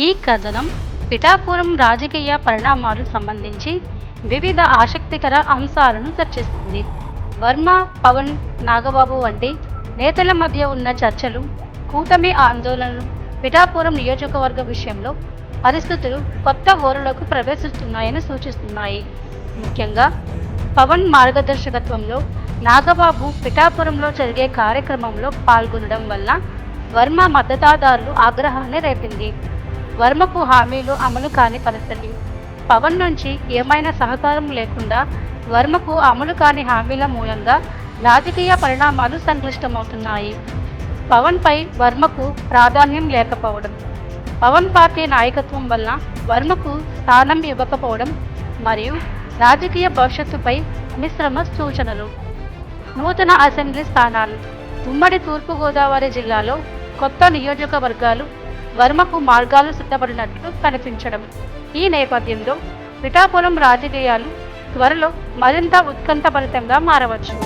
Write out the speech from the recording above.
ఈ కథనం పిఠాపురం రాజకీయ పరిణామాలు సంబంధించి వివిధ ఆసక్తికర అంశాలను చర్చిస్తుంది. వర్మ, పవన్, నాగబాబు వంటి నేతల మధ్య ఉన్న చర్చలు, కూటమి ఆందోళనలు పిఠాపురం నియోజకవర్గ విషయంలో పరిస్థితులు కొత్త హోరులకు ప్రవేశిస్తున్నాయని సూచిస్తున్నాయి. ముఖ్యంగా పవన్ మార్గదర్శకత్వంలో నాగబాబు పిఠాపురంలో జరిగే కార్యక్రమంలో పాల్గొనడం వల్ల వర్మ మద్దతుదారులు ఆగ్రహాన్ని రేపింది. వర్మకు హామీలు అమలు కాని పరిస్థితి, పవన్ నుంచి ఏమైనా సహకారం లేకుండా వర్మకు అమలు కాని హామీల మూలంగా రాజకీయ పరిణామాలు సంక్లిష్టమవుతున్నాయి. పవన్పై వర్మకు ప్రాధాన్యం లేకపోవడం, పవన్ పార్టీ నాయకత్వం వల్ల వర్మకు స్థానం ఇవ్వకపోవడం మరియు రాజకీయ భవిష్యత్తుపై మిశ్రమ సూచనలు. నూతన అసెంబ్లీ స్థానాలు. ఉమ్మడి తూర్పుగోదావరి జిల్లాలో కొత్త నియోజకవర్గాలు వర్మకు మార్గాలు సిద్ధపడినట్లు కనిపించడం. ఈ నేపథ్యంలో పిఠాపురం రాజకీయాలు త్వరలో మరింత ఉత్కంఠభరితంగా మారవచ్చు.